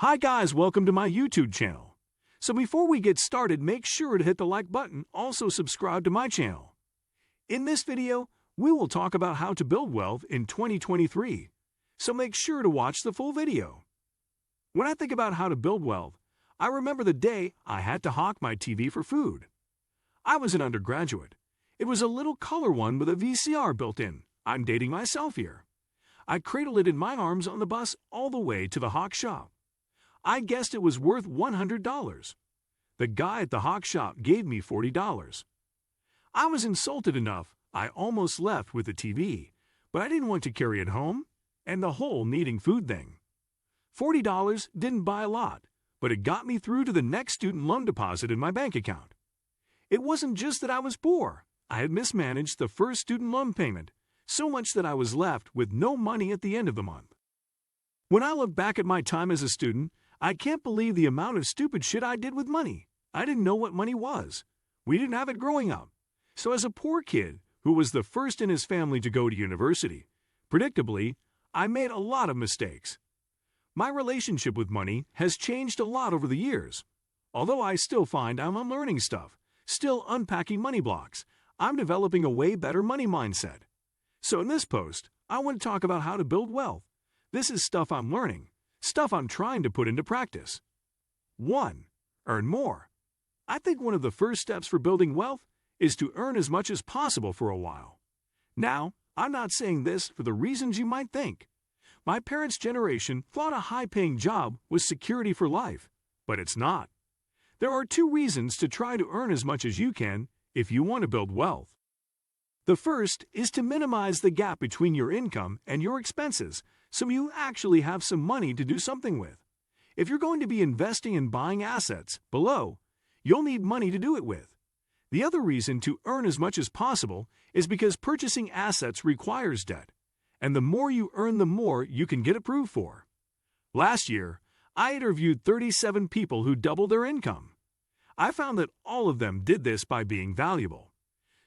Hi guys, welcome to my YouTube channel. So before we get started, make sure to hit the like button, also subscribe to my channel. In this video, we will talk about how to build wealth in 2023, so make sure to watch the full video. When I think about how to build wealth, I remember the day I had to hawk my TV for food. I was an undergraduate. It was a little color one with a VCR built in. I'm dating myself here. I cradled it in my arms on the bus all the way to the hawk shop. I guessed it was worth $100. The guy at the hawk shop gave me $40. I was insulted enough, I almost left with the TV, but I didn't want to carry it home, and the whole needing food thing. $40 didn't buy a lot, but it got me through to the next student loan deposit in my bank account. It wasn't just that I was poor. I had mismanaged the first student loan payment, so much that I was left with no money at the end of the month. When I look back at my time as a student, I can't believe the amount of stupid shit I did with money. I didn't know what money was. We didn't have it growing up. So as a poor kid who was the first in his family to go to university, predictably, I made a lot of mistakes. My relationship with money has changed a lot over the years. Although I still find I'm unlearning stuff, still unpacking money blocks, I'm developing a way better money mindset. So in this post, I want to talk about how to build wealth. This is stuff I'm learning, stuff I'm trying to put into practice. 1. Earn more. I think one of the first steps for building wealth is to earn as much as possible for a while. Now, I'm not saying this for the reasons you might think. My parents' generation thought a high-paying job was security for life, but it's not. There are 2 reasons to try to earn as much as you can if you want to build wealth. The first is to minimize the gap between your income and your expenses so you actually have some money to do something with. If you're going to be investing and buying assets below, you'll need money to do it with. The other reason to earn as much as possible is because purchasing assets requires debt, and the more you earn, the more you can get approved for. Last year, I interviewed 37 people who doubled their income. I found that all of them did this by being valuable.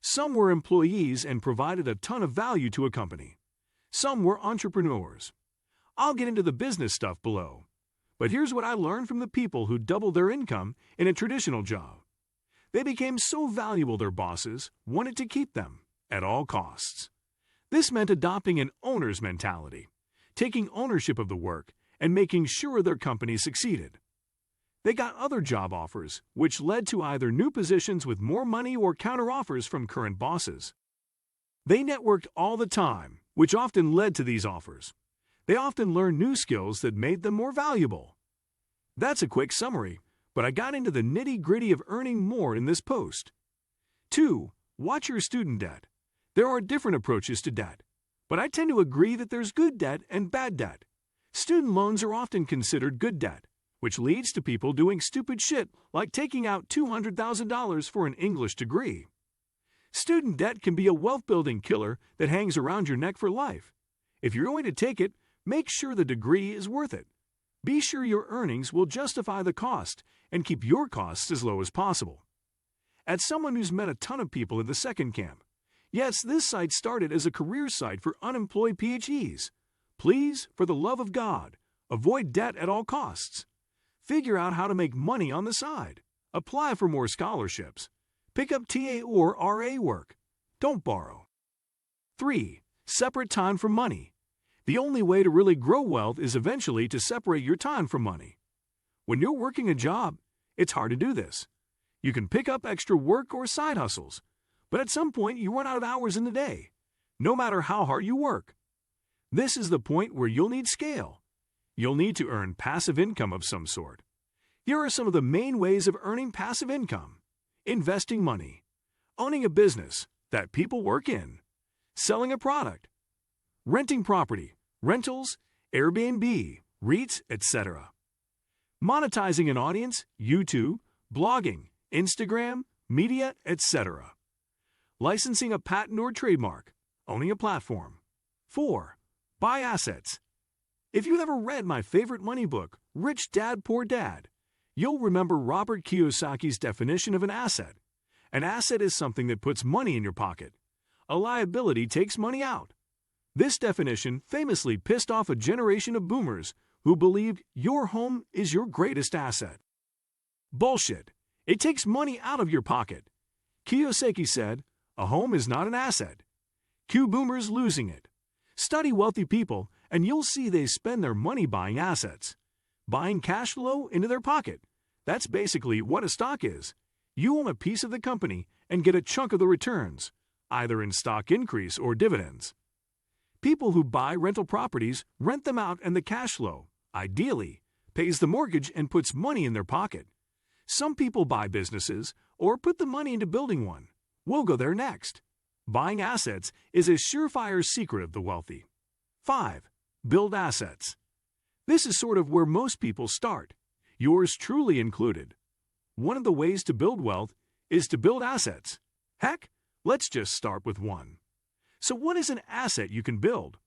Some were employees and provided a ton of value to a company. Some were entrepreneurs. I'll get into the business stuff below. But here's what I learned from the people who doubled their income in a traditional job. They became so valuable their bosses wanted to keep them at all costs. This meant adopting an owner's mentality, taking ownership of the work and making sure their company succeeded. They got other job offers, which led to either new positions with more money or counteroffers from current bosses. They networked all the time, which often led to these offers. They often learned new skills that made them more valuable. That's a quick summary, but I got into the nitty-gritty of earning more in this post. 2. Watch your student debt. There are different approaches to debt, but I tend to agree that there's good debt and bad debt. Student loans are often considered good debt, which leads to people doing stupid shit like taking out $200,000 for an English degree. Student debt can be a wealth-building killer that hangs around your neck for life. If you're going to take it, make sure the degree is worth it. Be sure your earnings will justify the cost and keep your costs as low as possible. As someone who's met a ton of people in the second camp, yes, this site started as a career site for unemployed PhDs. Please, for the love of God, avoid debt at all costs. Figure out how to make money on the side. Apply for more scholarships. Pick up TA or RA work. Don't borrow. 3. Separate time from money. The only way to really grow wealth is eventually to separate your time from money. When you're working a job, it's hard to do this. You can pick up extra work or side hustles, but at some point you run out of hours in the day, no matter how hard you work. This is the point where you'll need scale. You'll need to earn passive income of some sort. Here are some of the main ways of earning passive income. Investing money, owning a business that people work in, selling a product, renting property, rentals, Airbnb, REITs, etc. Monetizing an audience, YouTube, blogging, Instagram, media, etc. Licensing a patent or trademark, owning a platform. 4. Buy assets. If you've ever read my favorite money book, Rich Dad, Poor Dad, you'll remember Robert Kiyosaki's definition of an asset. An asset is something that puts money in your pocket. A liability takes money out. This definition famously pissed off a generation of boomers who believe your home is your greatest asset. Bullshit. It takes money out of your pocket. Kiyosaki said, "A home is not an asset." Cue boomers losing it. Study wealthy people and you'll see they spend their money buying assets. Buying cash flow into their pocket. That's basically what a stock is. You own a piece of the company and get a chunk of the returns, either in stock increase or dividends. People who buy rental properties rent them out and the cash flow, ideally, pays the mortgage and puts money in their pocket. Some people buy businesses or put the money into building one. We'll go there next. Buying assets is a surefire secret of the wealthy. 5. Build assets. This is sort of where most people start, yours truly included. One of the ways to build wealth is to build assets. Heck, let's just start with one. So what is an asset you can build?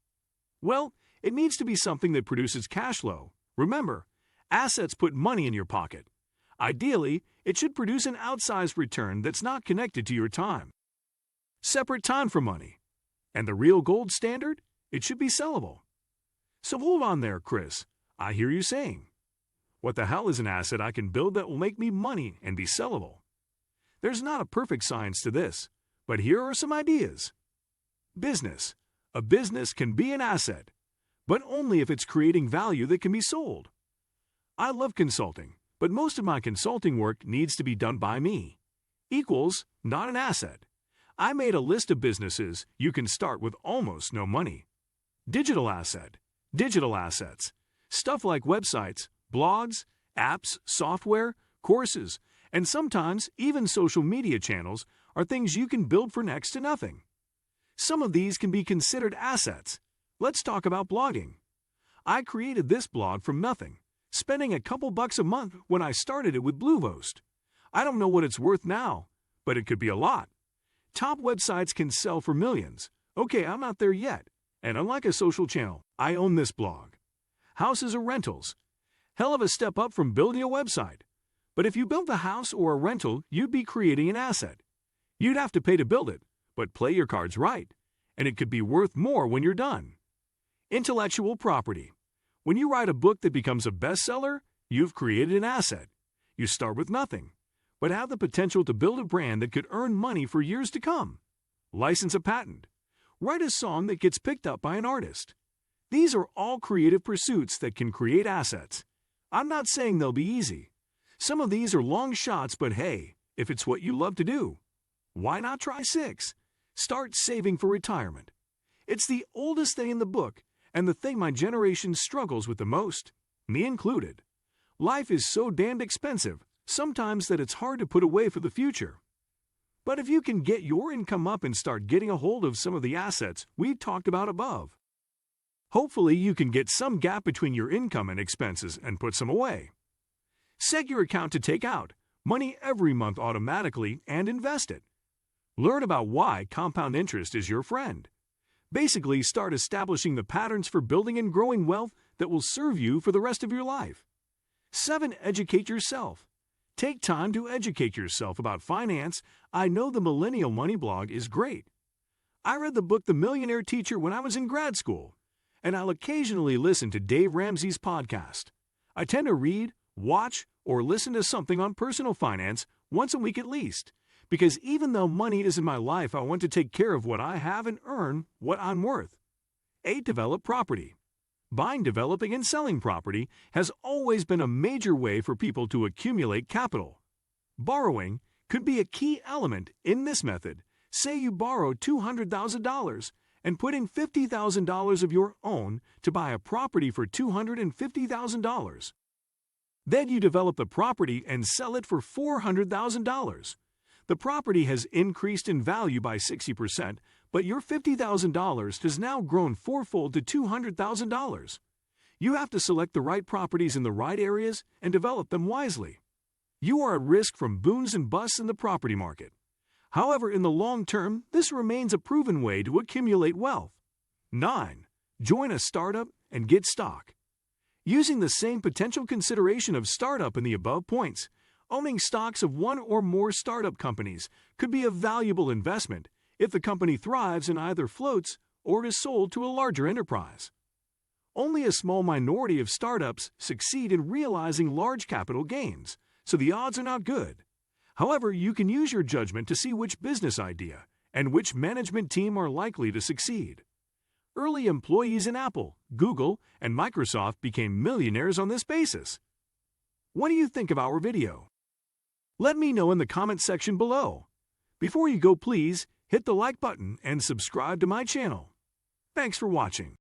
Well, it needs to be something that produces cash flow. Remember, assets put money in your pocket. Ideally, it should produce an outsized return that's not connected to your time. Separate time from money. And the real gold standard? It should be sellable. So hold on there, Chris. I hear you saying, what the hell is an asset I can build that will make me money and be sellable? There's not a perfect science to this, but here are some ideas. Business. A business can be an asset, but only if it's creating value that can be sold. I love consulting, but most of my consulting work needs to be done by me. Equals not an asset. I made a list of businesses you can start with almost no money. Digital asset. Digital assets. Stuff like websites, blogs, apps, software, courses, and sometimes even social media channels are things you can build for next to nothing. Some of these can be considered assets. Let's talk about blogging. I created this blog from nothing, spending a couple bucks a month when I started it with Bluehost. I don't know what it's worth now, but it could be a lot. Top websites can sell for millions. Okay, I'm not there yet. And unlike a social channel, I own this blog. Houses or rentals. Hell of a step up from building a website. But if you built a house or a rental, you'd be creating an asset. You'd have to pay to build it, but play your cards right, and it could be worth more when you're done. Intellectual property. When you write a book that becomes a bestseller, you've created an asset. You start with nothing, but have the potential to build a brand that could earn money for years to come. License a patent. Write a song that gets picked up by an artist. These are all creative pursuits that can create assets. I'm not saying they'll be easy. Some of these are long shots, but hey, if it's what you love to do, why not try 6? Start saving for retirement. It's the oldest thing in the book, and the thing my generation struggles with the most, me included. Life is so damned expensive, sometimes that it's hard to put away for the future. But if you can get your income up and start getting a hold of some of the assets we've talked about above, hopefully you can get some gap between your income and expenses and put some away. Set your account to take out money every month automatically and invest it. Learn about why compound interest is your friend. Basically, start establishing the patterns for building and growing wealth that will serve you for the rest of your life. 7. Educate yourself. Take time to educate yourself about finance. I know the Millennial Money blog is great. I read the book The Millionaire Teacher when I was in grad school, and I'll occasionally listen to Dave Ramsey's podcast. I tend to read, watch, or listen to something on personal finance once a week at least, because even though money is in my life, I want to take care of what I have and earn what I'm worth. 8. Develop property. Buying, developing, and selling property has always been a major way for people to accumulate capital. Borrowing could be a key element in this method. Say you borrow $200,000 and put in $50,000 of your own to buy a property for $250,000. Then you develop the property and sell it for $400,000. The property has increased in value by 60%, but your $50,000 has now grown fourfold to $200,000. You have to select the right properties in the right areas and develop them wisely. You are at risk from booms and busts in the property market. However, in the long term, this remains a proven way to accumulate wealth. 9. Join a startup and get stock. Using the same potential consideration of startup in the above points, owning stocks of one or more startup companies could be a valuable investment if the company thrives and either floats or is sold to a larger enterprise. Only a small minority of startups succeed in realizing large capital gains, so the odds are not good. However, you can use your judgment to see which business idea and which management team are likely to succeed. Early employees in Apple, Google, and Microsoft became millionaires on this basis. What do you think of our video? Let me know in the comment section below. Before you go, please hit the like button and subscribe to my channel. Thanks for watching.